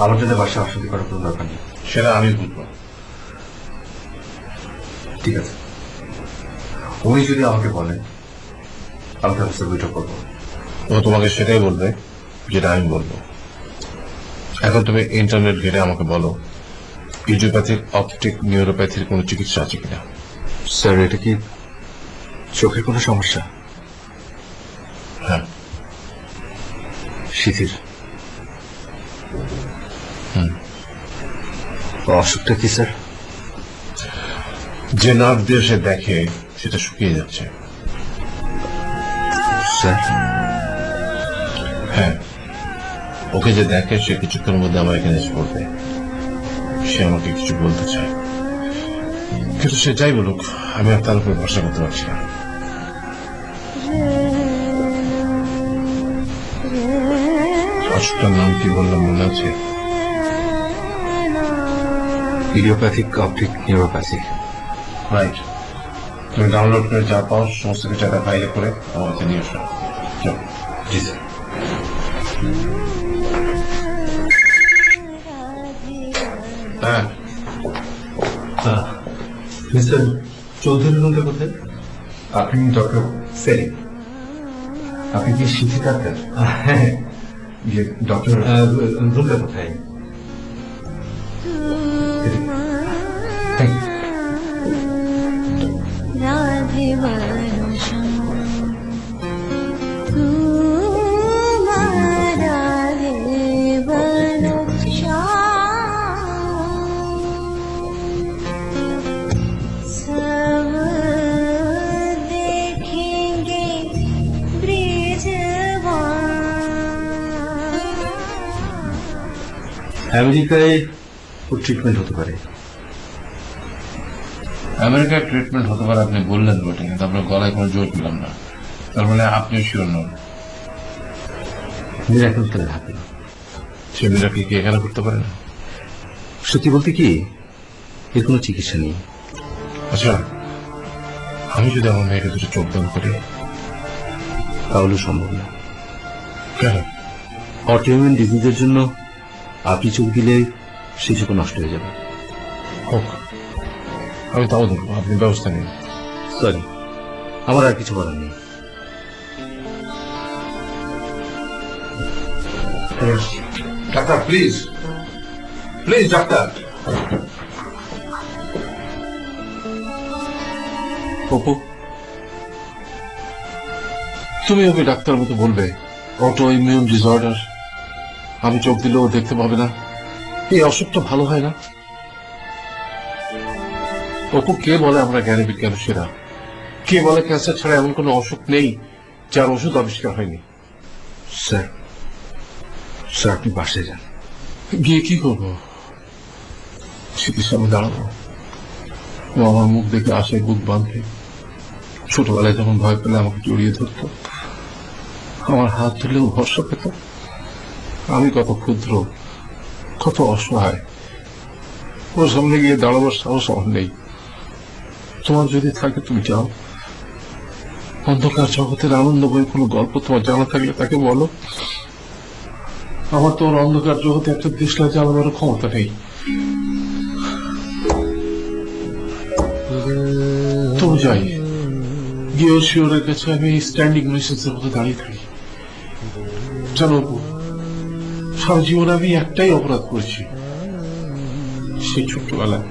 S4: আমার জন্য বাসায় অশান্তি করার কোনো দরকার নেই।
S1: সেটা আমি বলবো।
S4: ঠিক আছে, উনি যদি আমাকে বলেন আমি তাহলে স্যার বৈঠক করবো।
S1: ও তোমাকে সেটাই বলবে যেটা আমি বলবো। এখন তুমি ইন্টারনেট ঘেটে আমাকে বলো, ইডিওপ্যাথিক অপটিক নিউরোপ্যাথির কোনো চিকিৎসা আছে কিনা।
S3: স্যার এটা কি চোখের কোনো সমস্যা?
S1: হ্যাঁ।
S3: শিথির। অসুখটা কি স্যার?
S1: যে নাক দিয়ে সে দেখে সেটা শুকিয়ে যাচ্ছে।
S3: স্যার
S1: হ্যাঁ, ওকে যে দেখে সে কিছুক্ষণের মধ্যে আমার এখানে এসে পড়বে। সে আমাকে কিছু বলতে চায়, কিন্তু সে যাই বলুক আমি আর তার উপরে ভরসা করতে পারছি না। অসুখটার নাম কি বললাম মনে আছে?
S3: Idiopathic optic neuropathy.
S1: রাইট। তুমি ডাউনলোড করে যা পাও সমস্ত কিছু একটা ফাইলে করে আমার কাছে নিয়ে আসো। চলো।
S4: জি স্যার।
S1: হ্যাঁ,
S4: মিস্টার চৌধুরী রুমটা কোথায়? আপনি ডক্টর সেলিম। আপনি কি শিখে ডাক্তার? হ্যাঁ, ডক্টর রুমটা কোথায়? Thank you.
S6: राधे वरुषं राधे वरुषा सब देखेंगे ब्रिजवान।
S4: আমেরিকায় ওর ট্রিটমেন্ট হতে পারে।
S1: আমেরিকার ট্রিটমেন্ট হতে পারে আপনি বললেন বটে, কিন্তু আপনার গলায় কোনো জোর পেলাম না। তার মানে আপনিও শিওর নন।
S4: মিরাকল তাদের হাতে।
S1: সে মিরাকে কি এখানে করতে পারে না?
S4: সত্যি বলতে কি, এর কোনো চিকিৎসা নেই।
S1: আচ্ছা, আমি যদি আমার মেয়েকে দুটো চোখ দান করি
S4: তাহলে সম্ভব না।
S1: কেন?
S4: অটোইমিউন ডিজিজের জন্য আপনি চোখ দিলে সেই চোখ নষ্ট হয়ে যাবে।
S1: হোক, আমি তাও দেখবো, আপনি ব্যবস্থা নিন।
S4: সরি, আমার আর কিছু বলার নেই।
S1: Doctor please, please doctor. Apu, তুমি ওকে ডাক্তার মতো বলবে অটো ইমিউন ডিসঅর্ডার, আমি চোখ দিলেও দেখতে পাবে না, এই অসুখটা ভালো হয় না। অপু, কে বলে আমরা জ্ঞানী বিজ্ঞান সেরা? কে বলে ক্যান্সার ছাড়া এমন কোন অসুখ নেই যার ওষুধ আবিষ্কার হয়নি?
S4: স্যার, স্যার আপনি বাসায় যান।
S1: গিয়ে কি করবো? স্মৃতির সামনে দাঁড়াবো, ও আমার মুখ দেখে আশায় বুক বাঁধবে। ছোটবেলায় যখন ভয় পেলে আমাকে জড়িয়ে ধরতো, আমার হাত ধরলেও ভরসা পেত। আমি কত ক্ষুদ্র, কত অসহায়, ওর সামনে গিয়ে দাঁড়াবার সাহস আমার নেই। তোমার যদি থাকে তুমি যাও, অন্ধকার জগতের আনন্দময় কোনো গল্প তোমার জানা থাকলে তাকে বলো। আমার তো ওর অন্ধকার জগতে একটা দেশলা জ্বালানোর ক্ষমতা নেই। তবু যাই, গিয়ে শিওরের কাছে আমি স্ট্যান্ডিং মেশিনের মতো দাঁড়িয়ে থাকি। জানো অপু, সারা জীবন আমি একটাই অপরাধ করেছি। সেই ছোট্টবেলায়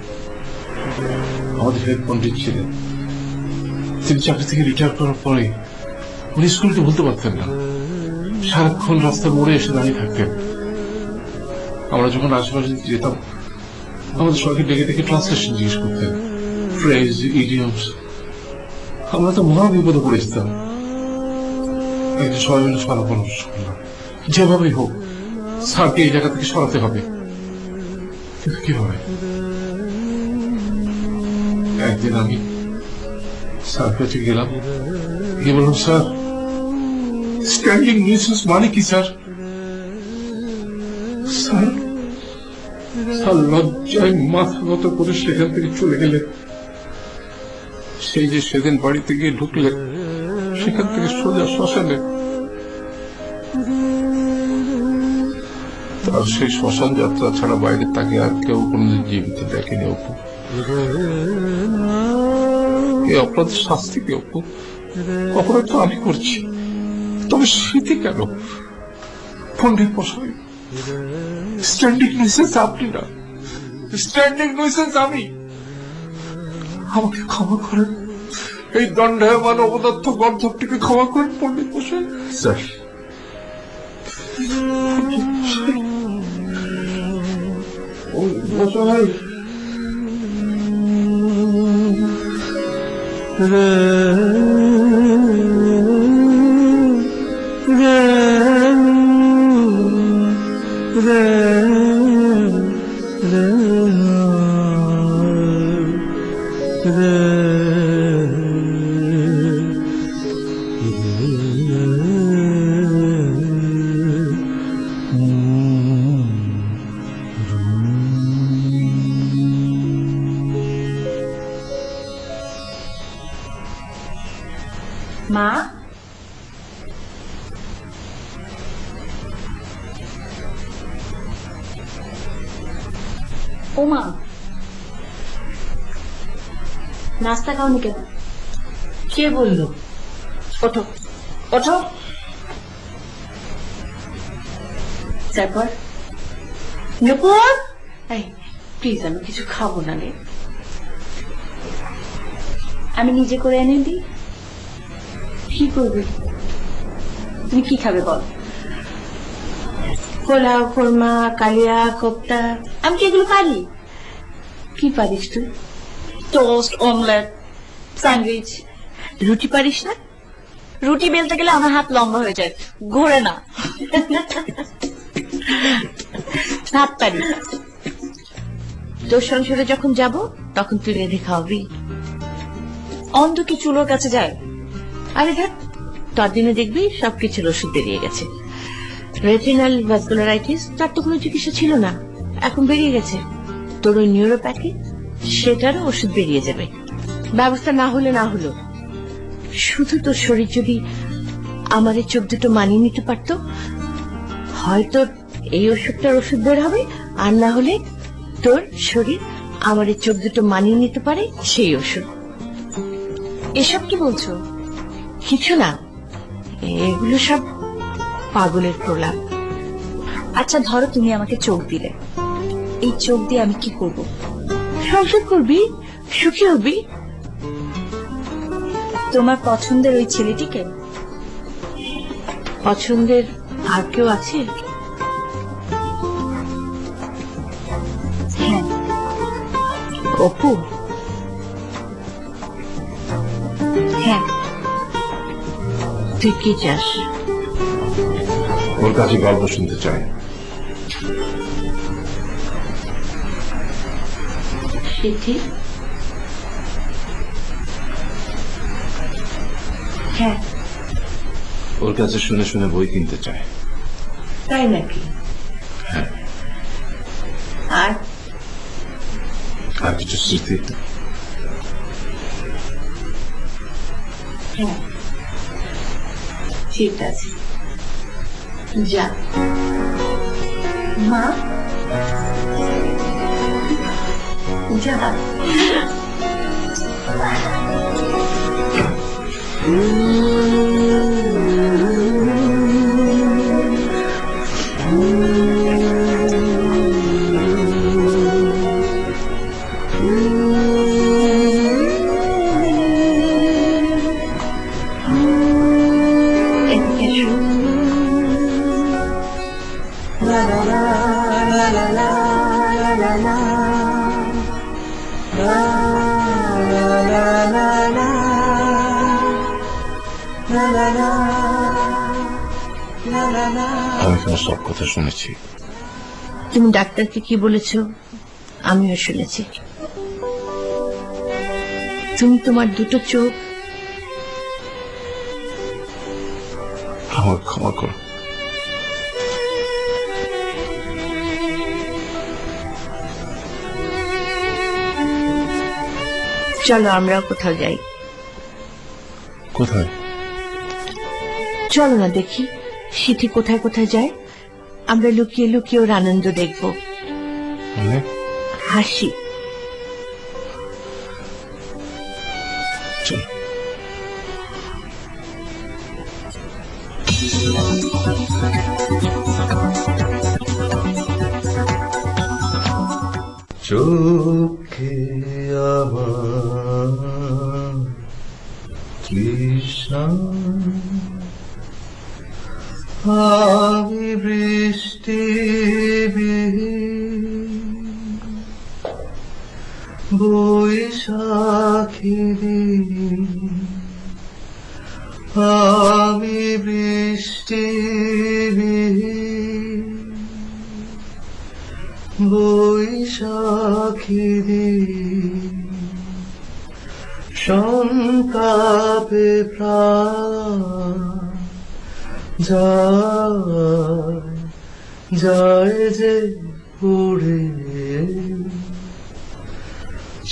S1: আমাদের হেড পণ্ডিত ছিলেন, তিনি চাকরি থেকে রিটায়ার করার পরে উনি স্কুলকে বলতে পারতেন না, সারাক্ষণ রাস্তার মোড়ে এসে দাঁড়িয়ে থাকতেন। আমরা যখন আশেপাশে যেতাম আমাদের সবাইকে ডেকে ডেকে ট্রান্সলেশন জিজ্ঞেস করতেন, ফ্রেজ, ইডিয়মস। আমরা তো মহা বিপদে পড়ে যেতাম। একদিন সবাই মিলে সরা পরামর্শ করলাম, যেভাবেই হোক স্যারকে এই জায়গা থেকে সরাতে হবে। কিন্তু কিভাবে? একদিন আমি স্যার কাছে গেলাম, গিয়ে বললাম, স্যার স্ট্যান্ডিং নিউসেন্স মানে কি স্যার? স্যার লজ্জায় মাথা নত করে সেখান থেকে চলে গেলেন। সেই যে সেদিন বাড়িতে গিয়ে ঢুকলেন, সেখান থেকে সোজা শ্মশানে। তার সেই শ্মশান যাত্রা ছাড়া বাইরে তাকে আর কেউ কোনদিন জীবিত দেখেনি। অপু, এই অপরাধের শাস্তি কি অপু? অপরাধ তো আমি করছি, তবে স্মৃতি কেন? পণ্ডিত মশাই, স্ট্যান্ডিং নিউসেন্স আপনি না, স্ট্যান্ডিং নিউসেন্স আমি। আমাকে ক্ষমা করেন, এই দণ্ডায়মান অপদার্থ গর্ধবটিকে ক্ষমা করেন পণ্ডিত মশাই।
S4: স্যার,
S1: মশাই,
S2: মা, ও মা, নাস্তা খাওনি কেন?
S5: কে বললো?
S2: ওঠো ওঠো। তারপর
S5: নূপুর, এই প্লিজ, আমি কিছু খাবো না রে।
S2: আমি নিজে করে এনে দিই।
S5: কি করবি?
S2: তুমি কি খাবে বল?
S5: পোলাও, কোরমা, কালিয়া, কোপ্তা।
S2: আমি কি এগুলো পারি?
S5: কি পারিস তুই?
S2: Toast, omelette, sandwich.
S5: রুটি পারিস না?
S2: রুটি বেলতে গেলে আমার হাত লম্বা হয়ে যায়, ঘোরে না। ভাত পারি।
S5: তোর সংসারে যখন যাব তখন তুই রেঁধে খাওয়াবি।
S2: অন্ধ কি চুলোর কাছে যায়?
S5: আরে দেখ, তোর দিনে দেখবি সবকিছুর ওষুধ বেরিয়ে গেছে। রেটিনাল ভাস্কুলারাইটিস, তার তো কোনো চিকিৎসা ছিল না, এখন বেরিয়ে গেছে। তোর ওই নিউরোপ্যাথি, সেটারও ওষুধ বেরিয়ে যাবে। ব্যবস্থা না হলে না হলো, শুধু তোর শরীর যদি আমার এই চোখ দুটো মানিয়ে নিতে পারতো, হয়তো এই ওষুধটার ওষুধ বের হবে, আর না হলে তোর শরীর আমার এই চোখ দুটো মানিয়ে নিতে পারে সেই ওষুধ।
S2: এসব কি বলছো?
S5: কিছু না, এগুলো সব পাগলের প্রলাপ।
S2: আচ্ছা ধরো তুমি আমাকে চোখ দিলে, এই চোখ দিয়ে আমি কি করব?
S5: সংসার করবি, সুখী হবি।
S2: তোমার পছন্দের ওই ছেলেটিকে?
S5: পছন্দের আর কেউ আছে?
S2: হ্যাঁ।
S5: অপু?
S2: হ্যাঁ।
S5: তুই কি চাস?
S1: ওর কাছে গল্প শুনতে চাই।
S5: সিথি?
S2: হ্যাঁ।
S1: ওর কাছে শুনে শুনে বই কিনতে চাই।
S5: তাই নাকি? আর
S1: আর কিছু স্মৃতি।
S5: হ্যাঁ, ঠিক আছে, যা।
S2: মা,
S5: যা। এদিকে এসো।
S1: আমি তোমার সব কথা শুনেছি।
S5: তুমি ডাক্তারকে কি বলেছ আমিও শুনেছি। তুমি তোমার দুটো চোখ
S1: আমার ক্ষমা করো।
S5: চলো আমরাও কোথাও যাই।
S1: কোথায়?
S5: চলো না দেখি সিথি কোথায় কোথায় যায়, আমরা লুকিয়ে লুকিয়ে ওর আনন্দ দেখব।
S1: মানে?
S5: হাসি।
S1: চলো।
S4: চোখে আমার তৃষ্ণা, আমি বৃষ্টি বৈশাখী দিন, আমি বৃষ্টি বৈশাখী দিন, সন্তাপে প্রাণ যায় যায় যে পড়ে,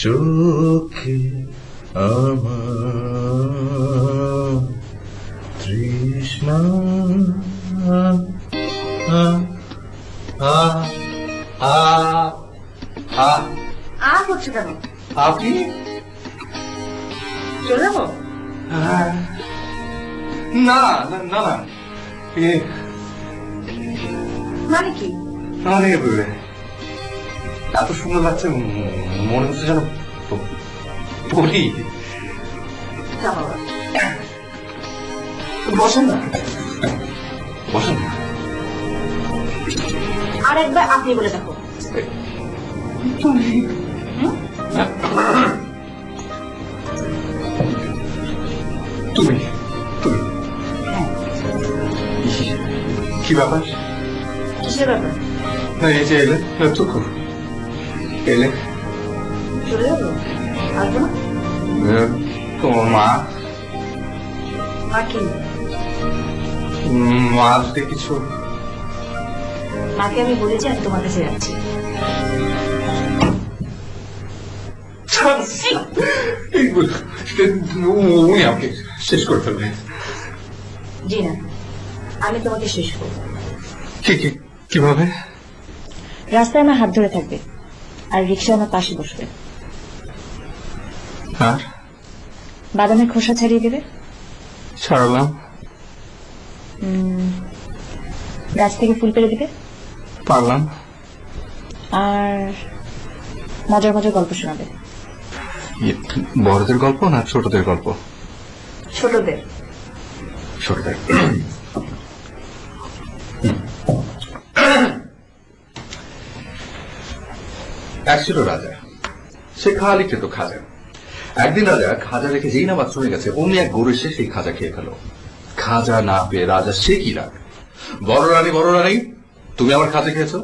S4: চোখে আমার কৃষ্ণ
S5: করছো কেন?
S4: আপনি
S5: চলে যাবো?
S4: না না না না
S5: মানে কি?
S4: আরে এত সুন্দর লাগছে, মনে হচ্ছে যেন পড়ি।
S5: যা বাবা।
S4: বসেন না, বসেন না।
S2: আর একবার আপনি বলে দেখো।
S4: তুমি তুমি তুমি কি ব্যাপার?
S2: কিসের ব্যাপার?
S4: না, এই যে এলে টুকু এলে
S2: চলে যাবো? আসবো না?
S4: তোমার মা
S2: আর কি?
S4: মা যদি কিছু
S2: মাকে আমি বলেছি আমি তোমার কাছে যাচ্ছি।
S4: উনি আমাকে শেষ করে ফেলবে।
S2: জি না, আমি তোমাকে শেষ করবো।
S4: কিভাবে?
S2: রাস্তায় আমার হাত ধরে থাকবে আর রিক্সা আমার পাশে বসবে,
S4: আর
S2: বাদামের খোসা ছাড়িয়ে দেবে,
S4: ছাড়লাম,
S2: গাছ থেকে ফুল পেড়ে দিবে,
S4: পারলাম,
S2: আর মজার মজার গল্প শোনাবে।
S4: বড়দের গল্প না ছোটদের গল্প?
S2: ছোটদের।
S4: ছোটদের। এক ছিল রাজা, সে খালি খেত খাজা। একদিন রাজা খাজা রেখে যেই না বাথরুমে গেছে, অমনি এক গরু এসে সেই খাজা খেয়ে ফেল। খাজা না পেয়ে রাজা সে কি রাগ, বড় রানী তুমি আমার খাজা খেয়েছো?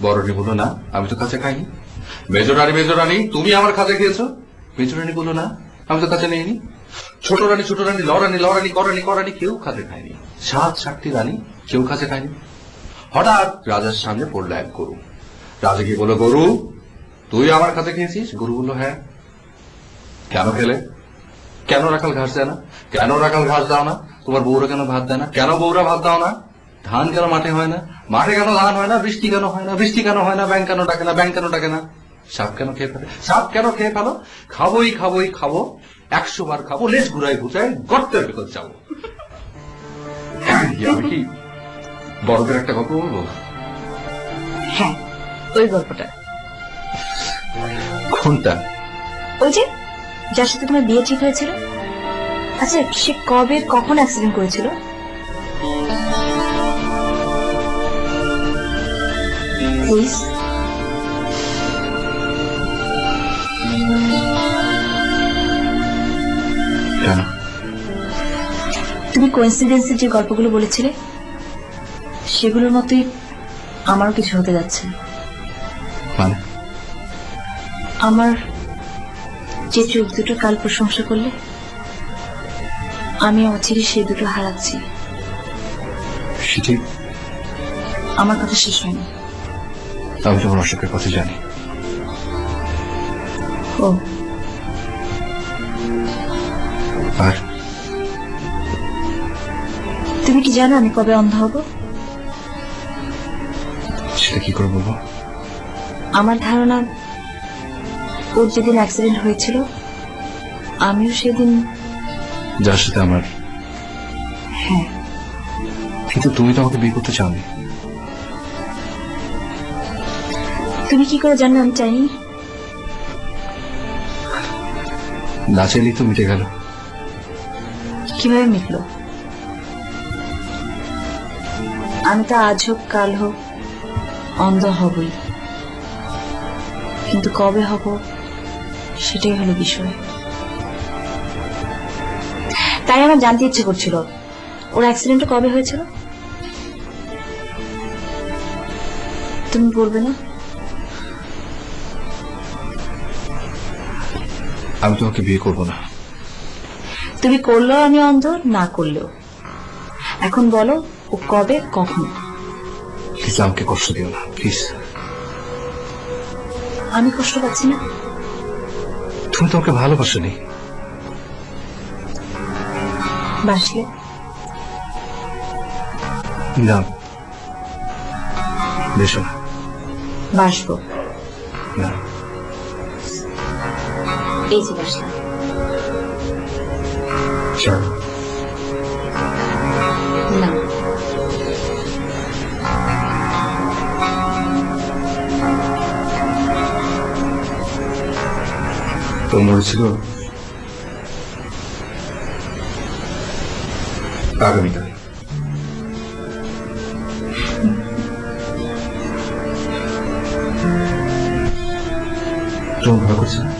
S4: বড় রানী বললো না, আমি তো খাজা খাইনি। মেজ রানী তুমি আমার খাজা খেয়েছো? মেজ রানী বললো না, আমি তো খাজা নিইনি। ছোট রানী লরানি কেউ খাজা খায়নি। 7 রানী কেউ খাজা খায়নি। হঠাৎ রাজার সামনে পড়লো এক গরু। রাজা কি বললো, গরু তুই আমার খাজা খেয়েছিস? গরু বললো হ্যাঁ। কেন খেলে? কেন রাখাল ঘাস দেয় না? কেন রাখাল ঘাস দাও না? তোমার বউরা কেন ভাত দেয় না? কেন বউরা ভাত দাও না? ধান কেন মাঠে হয় না? মাঠে কেন ধান হয় না? বৃষ্টি কেন হয় না? বৃষ্টি কেন হয় না? ব্যাংক কেন ডাকে না? ব্যাংক কেন ডাকে না? সাপ কেন খেয়ে ফেলে? সাপ কেন খেয়ে ফেলো? খাবো 100 বার খাবো, লেজ ঘুরাই গর্তের ভেতর যাবো। আমি কি বড়দের একটা গল্প বলবো?
S2: হ্যাঁ, ওই গল্পটা।
S4: কোনটা?
S2: ওই যে যার সাথে তোমার বিয়ে ঠিক হয়েছিল। আচ্ছা, সে কবে কখন অ্যাক্সিডেন্ট করেছিল? প্লিজ।
S4: কেন?
S2: তুমি কোইন্সিডেন্সের যে গল্পগুলো বলেছিলে সেগুলোর মতোই আমারও কিছু হতে যাচ্ছে।
S4: মানে?
S2: আমার যে চোখ দুটো কাল প্রশংসা করলে, আমি অচিরে সেই দুটো হারাচ্ছি।
S4: সেটি
S2: আমার কথা শেষ হয়নি।
S4: আমি তোমার অসুখের কথা জানি।
S2: ও,
S4: আর
S2: তুমি কি জানো আমি কবে অন্ধ হব?
S4: সেটা কি করে বলবো?
S2: আমার ধারণা ওর যেদিন অ্যাক্সিডেন্ট হয়েছিল আমিও সেদিন।
S4: যার সাথে আমার।
S2: হ্যাঁ,
S4: কিন্তু তুমি তো আমাকে বিয়ে করতে চাওনি।
S2: তুমি কি করে জানো আমি চাইনি?
S4: না চাইলেই তো মিটে গেল।
S2: কিভাবে মিটলো? আমি তো আজ হোক কাল হোক অন্ধ হবই, কিন্তু কবে হব সেটাই হলো বিষয়। তাই আমার জানতে ইচ্ছে করছিল ওর অ্যাক্সিডেন্টটা কবে হয়েছিল। তুমি বলবে না?
S4: আমি তোমাকে বিয়ে করবো না।
S2: তুমি করলেও আমি অন্ধ, না করলেও। এখন বলো ও কবে কখন?
S4: প্লিজ আমাকে কষ্ট দিও না, প্লিজ।
S2: আমি কষ্ট পাচ্ছি না?
S4: তুমি তোমাকে ভালোবাসোনি।
S2: বাসলে
S4: না, বেশো না।
S2: বাসবো।
S4: না,
S2: এই যে বসলাম।
S4: চলো।
S2: না,
S4: তো মরেছিল আগামীকাল। তোমার ভয় করছে না?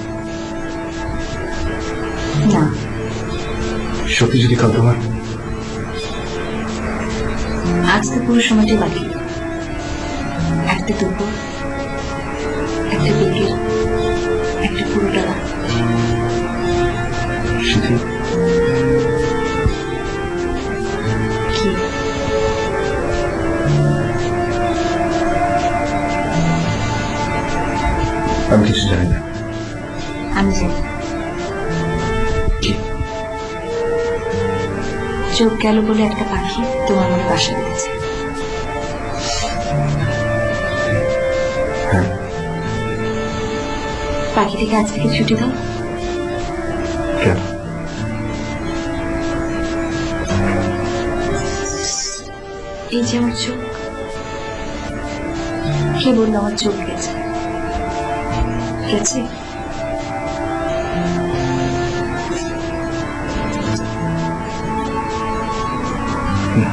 S2: না,
S4: সত্যি যদি কাল তোমার
S2: আজ তো পুরো সময়টি বাকি। একটা দুপুর, একটা বিকেল, একটা পুরোটা রাত।
S4: সিথি,
S2: কি
S4: আমি কিছু জানি না।
S2: আমি জানি।
S4: কি?
S2: চোখ গেল বলে একটা পাখি তোমার মনে বাসা বেঁধেছে।
S4: হ্যাঁ,
S2: পাখিটিকে আজ থেকে ছুটি দাও।
S4: কেন?
S2: এই যে আমার চোখ, কে বললো আমার চোখ গেছে? গেছে?
S4: না,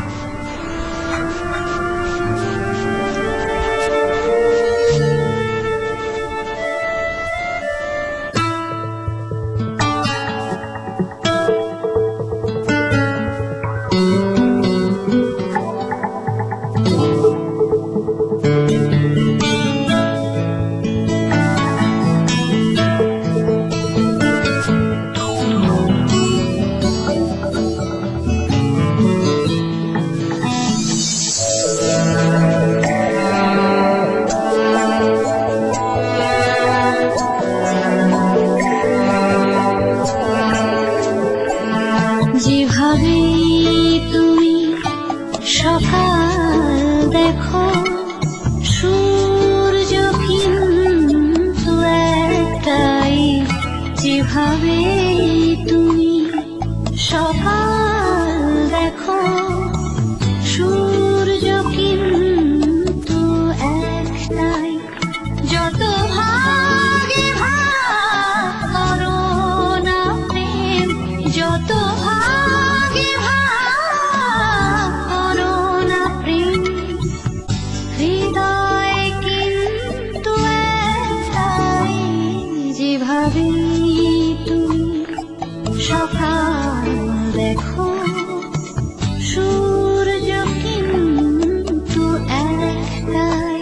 S6: যেভাবে তুমি সকাল দেখো সূর্য কিন্তু একটাই, যেভাবে তুমি সকাল দেখো সূর্য কিন্তু একটাই। যত ভাগে ভাগ করো না প্রেম, যত ভাগে ভাগ করো না প্রেম, হৃদয় কিন্তু একটাই। যেভাবে তুমি সকাল দেখো সূর্য কিন্তু একটাই।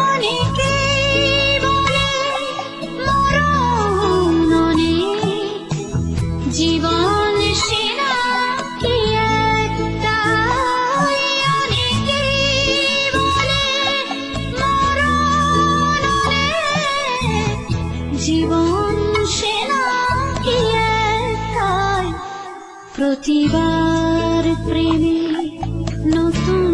S6: অনেকেই বলে মরণ অনেক, জীবন সেনা কি একটাই। অনেকেই বলে মরণ অনেক, জীবন সেনা কি একটাই। প্রতিবার প্রেমে নতুন